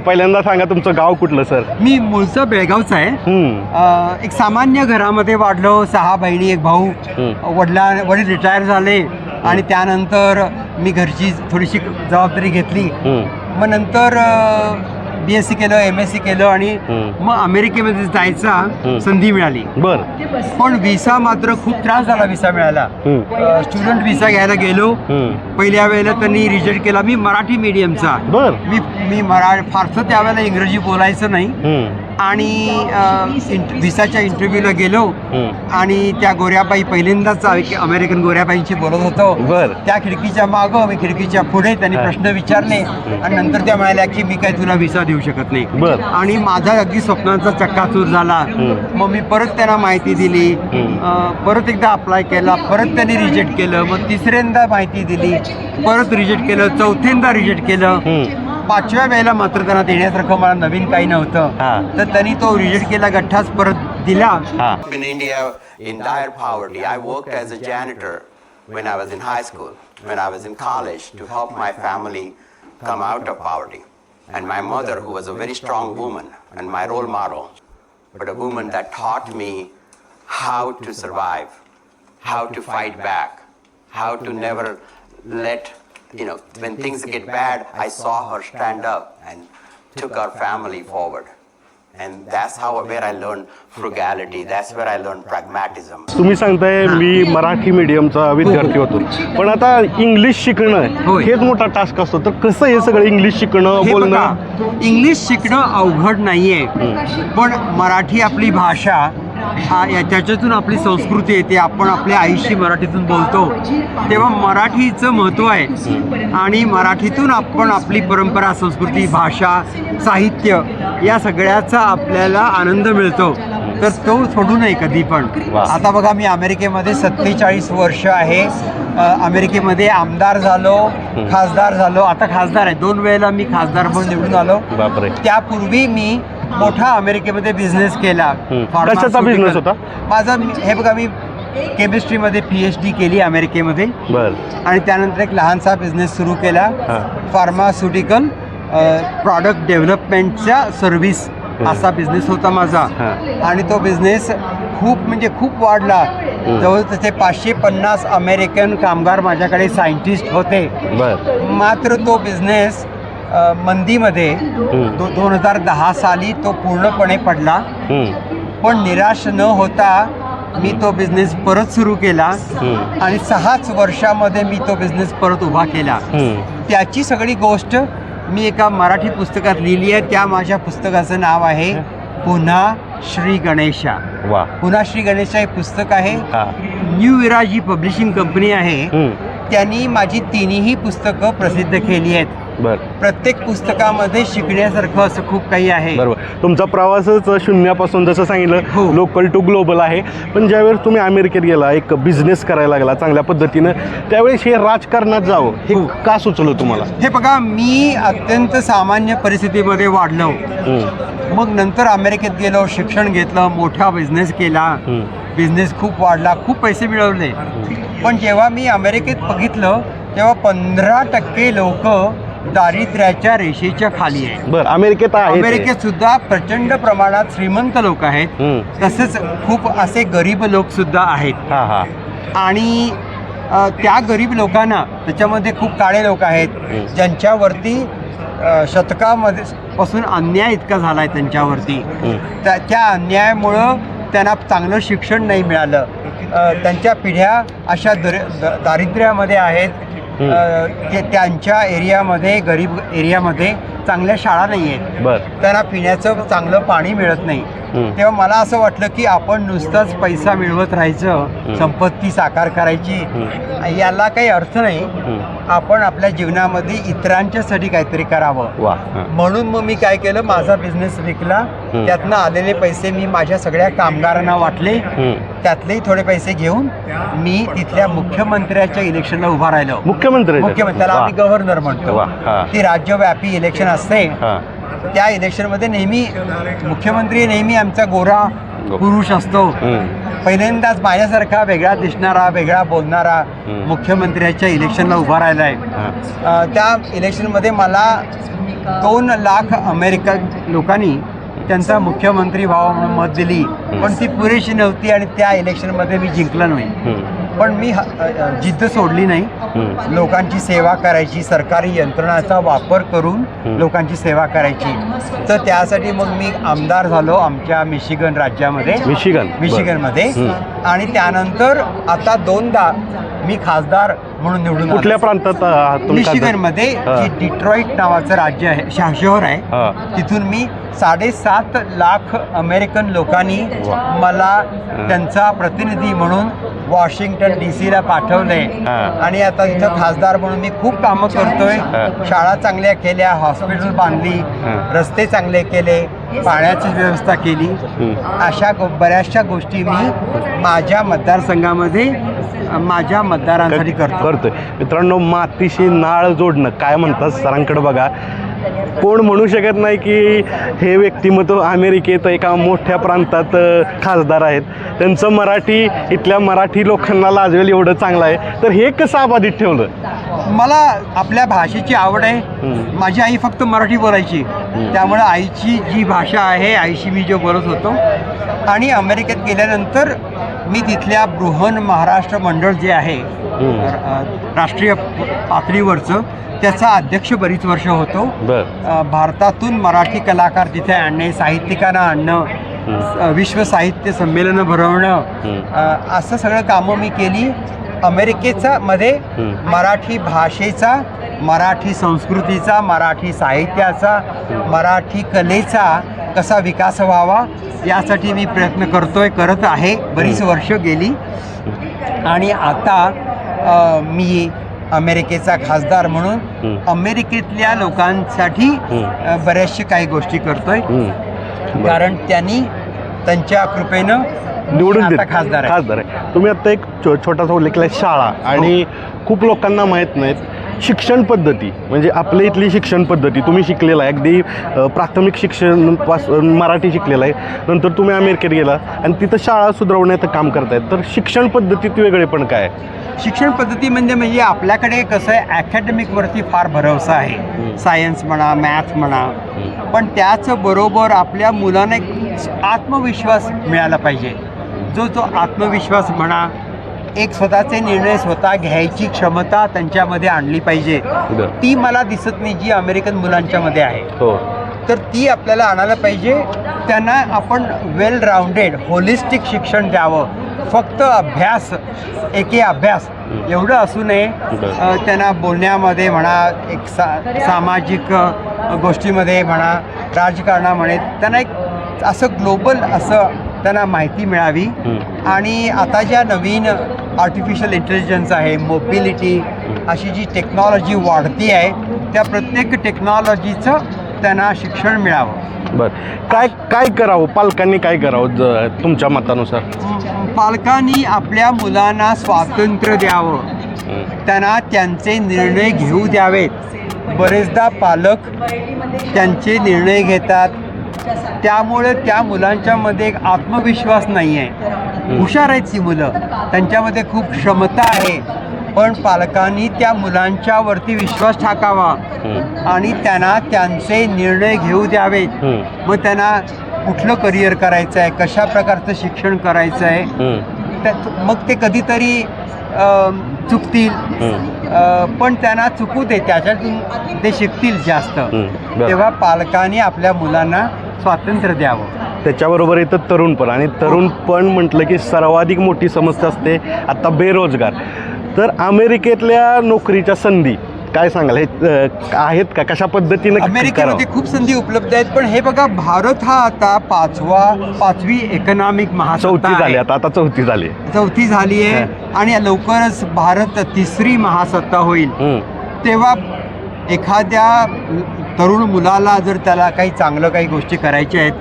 पहिल्यांदा सांगा तुमचं गाव कुठलं सर? मी मूळचा बेळगावचा आहे. एक सामान्य घरामध्ये वाढलो, 6 बहिणी 1 भाऊ. वडील रिटायर झाले आणि त्यानंतर मी घरची थोडीशी जबाबदारी घेतली. मग नंतर BSc केलं, MSc केलं आणि मग अमेरिकेमध्ये जायचा संधी मिळाली. बरं. पण व्हिसा मात्र खूप त्रास झाला. व्हिसा मिळायला, स्टुडंट व्हिसा घ्यायला गेलो. पहिल्या वेळेला त्यांनी रिजेक्ट केला. मी मराठी मीडियमचा. मी फारसं त्यावेळेला इंग्रजी बोलायचं नाही आणि व्हिसाच्या इंटरव्ह्यूला गेलो आणि त्या गोऱ्याबाई, पहिल्यांदाच अमेरिकन गोऱ्याबाईंशी बोलत होतो. त्या खिडकीच्या मागं, मी खिडकीच्या पुढे. त्यांनी प्रश्न विचारले आणि नंतर त्या म्हणाल्या की मी काय तुला व्हिसा देऊ शकत नाही. आणि माझा अगदी स्वप्नांचा चक्काचूर झाला. मग मी परत त्यांना माहिती दिली, परत एकदा अप्लाय केला, परत त्यांनी रिजेक्ट केलं. मग तिसऱ्यांदा माहिती दिली, परत रिजेक्ट केलं, चौथ्यांदा रिजेक्ट केलं. 5व्या वेळेला मात्र त्यांना देण्यासारखं मला नवीन काही नव्हतं. तर त्यांनी तो रिजेक्ट केला गठ्ठाच परत दिला. In India, in dire poverty, I worked as a janitor when I was in high school, when I was in college, to help my family come out of poverty. And my mother, who was a very strong woman and my role model, but a woman that taught me how to survive, how to fight back, how to never let, when things get bad, I saw her stand up and took our family forward. And that's where I learned frugality. That's where I learned pragmatism. तुम्ही सांगताय मी मराठी मीडियमचा विद्यार्थी होतो, पण आता English शिकणं हेच मोठा task असतो. तर कसं हे सगळं इंग्लिश शिकणं, बोलणं? इंग्लिश शिकणं अवघड नाहीये, पण मराठी आपली भाषा, त्याच्यातून आपली संस्कृती येते. आपण आपल्या आईशी मराठीतून बोलतो, तेव्हा मराठीचं महत्त्व आहे. आणि मराठीतून आपण आपली परंपरा, संस्कृती, भाषा, साहित्य या सगळ्याचा आपल्याला आनंद मिळतो. तर तो सोडू नये कधी पण. आता बघा, मी अमेरिकेमध्ये 47 वर्ष आहे. अमेरिकेमध्ये आमदार झालो, खासदार झालो. आता खासदार आहे. 2 वेळेला मी खासदार म्हणून निवडून आलो. त्यापूर्वी मी मोठा अमेरिकेमध्ये बिझनेस केला. कशाचा बिझनेस होता माझा? हे बघा, मी केमिस्ट्रीमध्ये PhD केली अमेरिकेमध्ये. आणि त्यानंतर एक लहानसा बिझनेस सुरू केला, फार्मास्युटिकल प्रॉडक्ट डेव्हलपमेंटच्या सर्व्हिस असा बिझनेस होता माझा. आणि तो बिझनेस खूप वाढला. जवळ तसे 550 अमेरिकन कामगार माझ्याकडे, सायंटिस्ट होते. मात्र तो बिझनेस मंदीमध्ये 2010 साली तो पूर्णपणे पडला. पण निराश न होता मी तो बिझनेस परत सुरू केला आणि 6च वर्षामध्ये मी तो बिझनेस परत उभा केला. त्याची सगळी गोष्ट मी एका मराठी पुस्तकात लिहिली आहे. त्या माझ्या पुस्तकाचं नाव आहे पुन्हा श्री गणेशा. पुन्हा श्री गणेशा हे पुस्तक आहे. न्यू इरा जी पब्लिशिंग कंपनी आहे, त्यांनी माझी 3ही पुस्तकं प्रसिद्ध केली आहेत. प्रत्येक पुस्तकामध्ये शिकण्यासारखं असं खूप काही आहे. बरोबर. तुमचा प्रवासच शून्यापासून, जसं सांगितलं, लोकल टू ग्लोबल आहे. पण ज्यावेळेस तुम्ही अमेरिकेत गेला, एक बिझनेस करायला लागला चांगल्या पद्धतीनं, त्यावेळेस हे राजकारणात जावं हे का सुचलं तुम्हाला? हे बघा, मी अत्यंत सामान्य परिस्थितीमध्ये वाढलो. मग नंतर अमेरिकेत गेलो, शिक्षण घेतलं, मोठा बिझनेस केला. बिझनेस खूप वाढला, खूप पैसे मिळवले. पण जेव्हा मी अमेरिकेत बघितलं, तेव्हा 15% लोक दारिद्र्याच्या रेषेच्या खाली आहे. अमेरिकेत सुद्धा प्रचंड प्रमाणात श्रीमंत लोक आहेत, तसेच खूप असे गरीब लोक सुद्धा आहेत. आणि त्या गरीब लोकांना, त्याच्यामध्ये खूप काळे लोक आहेत, ज्यांच्यावरती शतकामध्ये पासून अन्याय इतका झाला आहे त्यांच्यावरती. त्या अन्यायामुळं त्यांना चांगलं शिक्षण नाही मिळालं. त्यांच्या पिढ्या अशा दारिद्र्यामध्ये आहेत. त्यांच्या एरियामध्ये, गरीब एरियामध्ये चांगल्या शाळा नाही आहेत. त्यांना पिण्याचं चांगलं पाणी मिळत नाही. तेव्हा मला असं वाटलं की आपण नुसतंच पैसा मिळवत राहायचं, संपत्ती साकार करायची, याला काही अर्थ नाही. आपण आपल्या जीवनामध्ये इतरांच्यासाठी काहीतरी करावं. म्हणून मग मी काय केलं, माझा बिझनेस विकला. त्यातनं आलेले पैसे मी माझ्या सगळ्या कामगारांना वाटले. त्यातलेही थोडे पैसे घेऊन मी तिथल्या मुख्यमंत्र्याच्या इलेक्शनला उभा राहिलो. त्याला आम्ही गव्हर्नर म्हणतो. ती राज्यव्यापी इलेक्शन असते. त्या इलेक्शनमध्ये नेहमी मुख्यमंत्री नेहमी आमचा गोरा पुरुष असतो, पहिल्यांदाच माझ्यासारखा वेगळा दिसणारा, वेगळा बोलणारा मुख्यमंत्र्याच्या इलेक्शनला उभा राहिला आहे. त्या इलेक्शनमध्ये मला 2 लाख अमेरिकन लोकांनी त्यांचा मुख्यमंत्री व्हावा म्हणून मत दिली, पण ती पुरेशी नव्हती आणि त्या इलेक्शनमध्ये मी जिंकलो नाही. पण मी जिद्द सोडली नाही. लोकांची सेवा करायची, सरकारी यंत्रणाचा वापर करून लोकांची सेवा करायची. तर त्यासाठी मग मी आमदार झालो आमच्या मिशिगन राज्यामध्ये, मिशिगनमध्ये. आणि त्यानंतर आता 2दा मी खासदार म्हणून निवडून आलो. कुठल्या प्रांतात आहात तुम्ही? मिशिगनमध्ये जी डिट्रॉईट नावाचं राज्य आहे, शहर आहे, तिथून मी 7.5 लाख अमेरिकन लोकांनी मला त्यांचा प्रतिनिधी म्हणून वॉशिंग्टन DC ला पाठवले. आणि आता इथं खासदार म्हणून मी खूप कामं करतोय. शाळा चांगल्या केल्या, हॉस्पिटल बांधली, रस्ते चांगले केले, पाण्याची व्यवस्था केली. अशा बऱ्याचशा गोष्टी मी माझ्या मतदारसंघामध्ये माझ्या मतदारांसाठी करतोय. मित्रांनो, मातीशी नाळ जोडणं काय म्हणतात सरांकडे बघा. कोण म्हणू शकत नाही की हे व्यक्तिमत्व अमेरिकेत एका मोठ्या प्रांतात खासदार आहेत, त्यांचं मराठी इथल्या मराठी लोकांना लाजवेल एवढं चांगलं आहे. तर हे कसं अबाधित ठेवलं? मला आपल्या भाषेची आवड आहे. माझी आई फक्त मराठी बोलायची, त्यामुळे आईची जी भाषा आहे, आईशी मी जो बोलत होतो. आणि अमेरिकेत गेल्यानंतर मी तिथल्या बृहन महाराष्ट्र मंडळ जे आहे राष्ट्रीय पातळीवरचं, त्याचा अध्यक्ष बरीच वर्ष होतो. भारतातून मराठी कलाकार तिथे आणणे, साहित्यिकांना आणणं, विश्व साहित्य संमेलनं भरवणं, असं सगळं कामं मी केली. अमेरिकेचा मध्ये मराठी भाषेचा, मराठी संस्कृतीचा, मराठी साहित्याचा, मराठी कलेचा कसा विकास व्हावा यासाठी मी प्रयत्न करत आहे. बरीच वर्ष गेली. आणि आता मी अमेरिकेचा खासदार म्हणून अमेरिकेतल्या लोकांसाठी बऱ्याचशा काही गोष्टी करतोय, कारण त्यांनी त्यांच्या कृपेनं निवडून खासदार आहे. तुम्ही आता एक छोटासा उल्लेख केला शाळा, आणि खूप लोकांना माहीत नाहीत शिक्षण पद्धती, म्हणजे आपल्या इथली शिक्षण पद्धती. तुम्ही शिकलेला आहे, अगदी प्राथमिक शिक्षण मराठी शिकलेलं आहे, नंतर तुम्ही अमेरिकेत गेला आणि तिथं शाळा सुधारवण्याचं काम करतायत. तर शिक्षण पद्धतीत वेगळेपण काय आहे? शिक्षण पद्धती म्हणजे आपल्याकडे कसं आहे, ॲकॅडमिकवरती फार भरवसा आहे, सायन्स म्हणा, मॅथ्स म्हणा. पण त्याचबरोबर आपल्या मुलांना एक आत्मविश्वास मिळाला पाहिजे. जो आत्मविश्वास म्हणा, एक स्वतःचे निर्णय स्वतः घ्यायची क्षमता त्यांच्यामध्ये आणली पाहिजे. ती मला दिसत नाही जी अमेरिकन मुलांच्यामध्ये आहे. तर ती आपल्याला आणायला पाहिजे. त्यांना आपण वेल राऊंडेड होलिस्टिक शिक्षण द्यावं. फक्त अभ्यास, अभ्यास एवढं असू नये. त्यांना बोलण्यामध्ये म्हणा, एक सामाजिक गोष्टीमध्ये म्हणा, राजकारणामध्ये त्यांना एक असं ग्लोबल असं त्यांना माहिती मिळावी. आणि आता ज्या नवीन आर्टिफिशियल इंटेलिजन्स आहे, मोबिलिटी, अशी जी टेक्नॉलॉजी वाढती आहे, त्या प्रत्येक टेक्नॉलॉजीचं त्यांना शिक्षण मिळावं. बरं, काय करावं? पालकांनी काय करावं तुमच्या मतानुसार? पालकांनी आपल्या मुलांना स्वातंत्र्य द्यावं, त्यांना त्यांचे निर्णय घेऊ द्यावेत. बरेचदा पालक त्यांचे निर्णय घेतात, त्यामुळे त्या मुलांच्यामध्ये एक आत्मविश्वास नाही आहे. हुशार आहेत ती मुलं, त्यांच्यामध्ये खूप क्षमता आहे, पण पालकांनी त्या मुलांच्यावरती विश्वास टाकावा आणि त्यांना त्यांचे निर्णय घेऊ द्यावेत. मग त्यांना कुठलं करिअर करायचं आहे, कशा प्रकारचं शिक्षण करायचं आहे, मग ते कधीतरी चुकतील, पण त्यांना चुकू दे, त्याच्यातून ते शिकतील जास्त. तेव्हा पालकांनी आपल्या मुलांना स्वातंत्र्य द्यावं. त्याच्याबरोबर येतं तरुणपण, आणि तरुणपण म्हटलं की सर्वाधिक मोठी समस्या असते आता बेरोजगार. तर अमेरिकेतल्या नोकरीच्या संधी काय सांगाल? हे आहेत का? कशा पद्धतीने? अमेरिकेमध्ये खूप संधी उपलब्ध आहेत, पण हे बघा, भारत हा आता पाचवी इकॉनॉमिक महासत्ता झाली. आता चौथी झाली आहे. आणि लवकरच भारत 3री महासत्ता होईल. तेव्हा एखाद्या तरुण मुलाला जर त्याला काही गोष्टी करायच्या आहेत,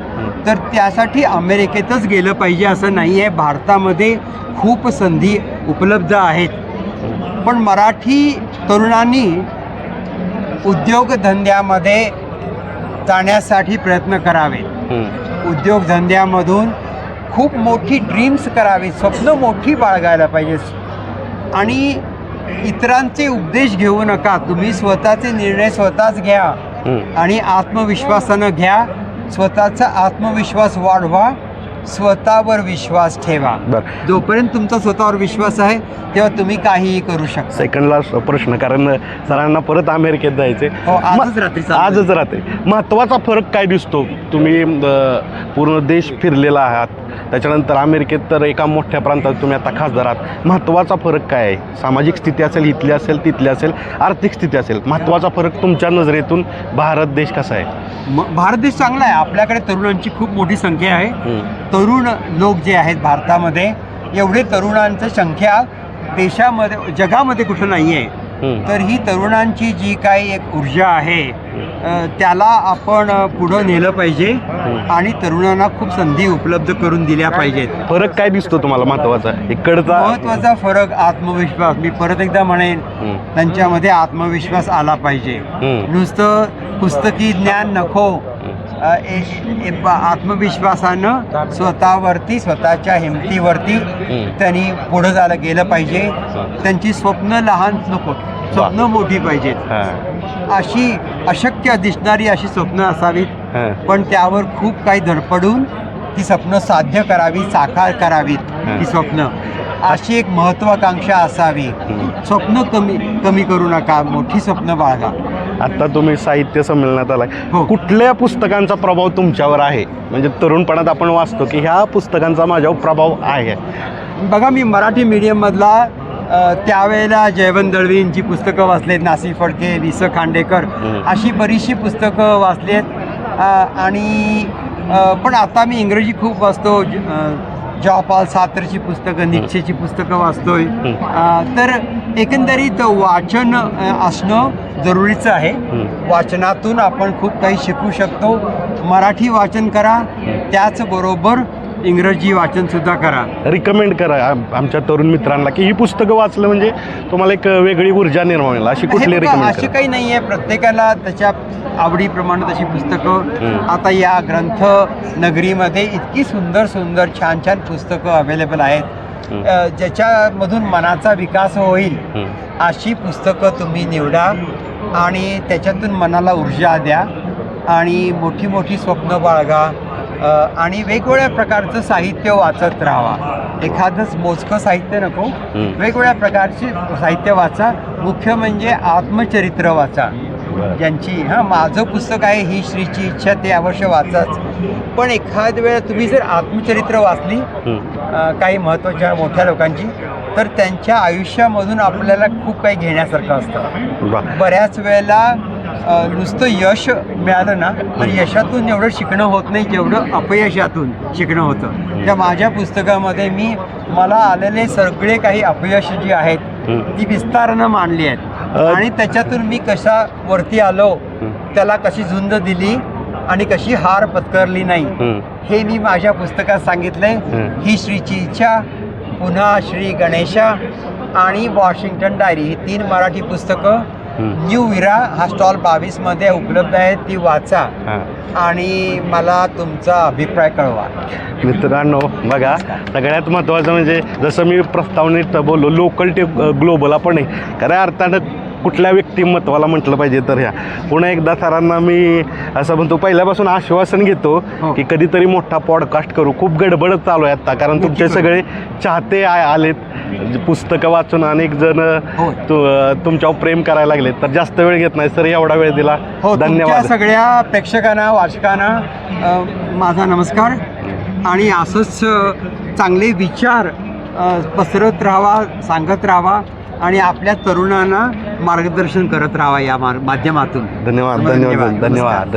तर त्यासाठी अमेरिकेतच गेलं पाहिजे असं नाही आहे. भारतामध्ये खूप संधी उपलब्ध आहेत. पण मराठी तरुणांनी उद्योगधंद्यामध्ये जाण्यासाठी प्रयत्न करावे. उद्योगधंद्यामधून खूप मोठी ड्रीम्स करावी, स्वप्न मोठी बाळगायला पाहिजे आणि इतरांचे उपदेश घेऊ नका. तुम्ही स्वतःचे निर्णय स्वतःच घ्या आणि आत्मविश्वासानं घ्या. स्वतःचा आत्मविश्वास वाढवा, स्वतःवर विश्वास ठेवा. बरं. जोपर्यंत तुमचा स्वतःवर विश्वास आहे तेव्हा तुम्ही काहीही करू शकता. सेकंड लास्ट प्रश्न, कारण सरांना परत अमेरिकेत जायचे. हो, आजच रात्री चाललंय. आजच रात्री. महत्त्वाचा फरक काय दिसतो? तुम्ही पूर्ण देश फिरलेला आहात, त्याच्यानंतर अमेरिकेत तर एका मोठ्या प्रांतात तुम्ही आता खासदार आहात. महत्त्वाचा फरक काय आहे? सामाजिक स्थिती असेल, इथली असेल, तिथली असेल, आर्थिक स्थिती असेल, महत्त्वाचा फरक तुमच्या नजरेतून भारत देश कसा आहे? भारत देश चांगला आहे. आपल्याकडे तरुणांची खूप मोठी संख्या आहे. तरुण लोक जे आहेत भारतामध्ये, एवढे तरुणांची संख्या देशामध्ये जगामध्ये कुठं नाही आहे. तर ही तरुणांची जी काही एक ऊर्जा आहे त्याला आपण पुढं नेलं पाहिजे आणि तरुणांना खूप संधी उपलब्ध करून दिल्या पाहिजेत. फरक काय दिसतो तुम्हाला महत्त्वाचा इकडचा? महत्त्वाचा फरक आत्मविश्वास. मी परत एकदा म्हणेन, त्यांच्यामध्ये आत्मविश्वास आला पाहिजे. नुसतं पुस्तकी ज्ञान नको, आत्मविश्वासानं स्वतःवरती, स्वतःच्या हिमतीवरती त्यांनी पुढं झालं गेलं पाहिजे. त्यांची स्वप्न लहान नको, स्वप्न मोठी पाहिजेत. अशी अशक्य दिसणारी अशी स्वप्न असावीत, पण त्यावर खूप काही धडपडून ती स्वप्न साध्य करावी, साकार करावीत. ही स्वप्न अशी एक महत्त्वाकांक्षा असावी. स्वप्न कमी करू नका, मोठी स्वप्न बाळगा. आता तुम्ही साहित्य संमेलनात आलाय. हो. कुठल्या पुस्तकांचा प्रभाव तुमच्यावर आहे? म्हणजे तरुणपणात आपण वाचतो की ह्या पुस्तकांचा माझ्यावर प्रभाव आहे. बघा, मी मराठी मीडियममधला त्यावेळेला जयवंत दळवींची पुस्तकं वाचलेत, नासी फडके, वि स खांडेकर, अशी बरीचशी पुस्तकं वाचलेत. आणि पण आता मी इंग्रजी खूप वाचतो. जॉपाल सार्त्रची पुस्तकं, नित्शेची पुस्तकं वाचतोय. तर एकंदरीत वाचन असणं जरुरीचं आहे. वाचनातून आपण खूप काही शिकू शकतो. मराठी वाचन करा, त्याचबरोबर इंग्रजी वाचनसुद्धा करा. रिकमेंड करा आमच्या तरुण मित्रांना की ही पुस्तकं वाचलं म्हणजे तुम्हाला एक वेगळी ऊर्जा निर्माण होईल. अशी कुठली रिकमेंड? अशी काही नाही आहे. प्रत्येकाला त्याच्या आवडीप्रमाणे तशी पुस्तकं आता या ग्रंथ नगरीमध्ये इतकी सुंदर सुंदर छान छान पुस्तकं अवेलेबल आहेत, ज्याच्यामधून मनाचा विकास होईल अशी पुस्तकं तुम्ही निवडा आणि त्याच्यातून मनाला ऊर्जा द्या आणि मोठी मोठी स्वप्न बाळगा आणि वेगवेगळ्या प्रकारचं साहित्य वाचत राहावा. एखादंच मोजकं साहित्य नको, वेगवेगळ्या प्रकारचे साहित्य वाचा. मुख्य म्हणजे आत्मचरित्र वाचा. ज्यांची माझं पुस्तक आहे ही श्रीची इच्छा, ते अवश्य वाचाच. पण एखाद वेळा तुम्ही जर आत्मचरित्र वाचली काही महत्त्वाच्या मोठ्या लोकांची, तर त्यांच्या आयुष्यामधून आपल्याला खूप काही घेण्यासारखं असतं. बऱ्याच वेळेला नुसतं यश मिळालं ना तर यशातून एवढं शिकणं होत नाही जेवढं अपयशातून शिकणं होतं. त्या माझ्या पुस्तकामध्ये मला आलेले सगळे काही अपयश जी आहेत ती विस्तारानं मांडली आहेत आणि त्याच्यातून मी कशा वरती आलो, त्याला कशी झुंज दिली आणि कशी हार पत्करली नाही हे मी माझ्या पुस्तकात सांगितलंय. ही श्रीची इच्छा, पुन्हा श्री गणेशा आणि वॉशिंग्टन डायरी ही 3 मराठी पुस्तकं न्यू विरा हा स्टॉल 22 मध्ये उपलब्ध आहे. ती वाचा आणि मला तुमचा अभिप्राय कळवा. मित्रांनो बघा, सगळ्यात महत्त्वाचं म्हणजे जसं मी प्रस्तावनेत बोललो, लोकल ते ग्लोबल आपण आहे. खऱ्या अर्थानं कुठल्या व्यक्तिमत्वाला म्हटलं पाहिजे तर ह्या पुन्हा एकदा सरांना मी असं म्हणतो, पहिल्यापासून आश्वासन घेतो की कधीतरी मोठा पॉडकास्ट करू. खूप गडबडच चालू आहे आता, कारण तुमचे सगळे चाहते आलेत. पुस्तकं वाचून अनेक जण तुमच्यावर प्रेम करायला लागलेत. तर जास्त वेळ घेत नाही सर, एवढा वेळ दिला धन्यवाद. सगळ्या प्रेक्षकांना, वाचकांना माझा नमस्कार. आणि असंच चांगले विचार पसरत राहावा, सांगत राहावा आणि आपल्या तरुणांना मार्गदर्शन करत राहावा या माध्यमातून. धन्यवाद.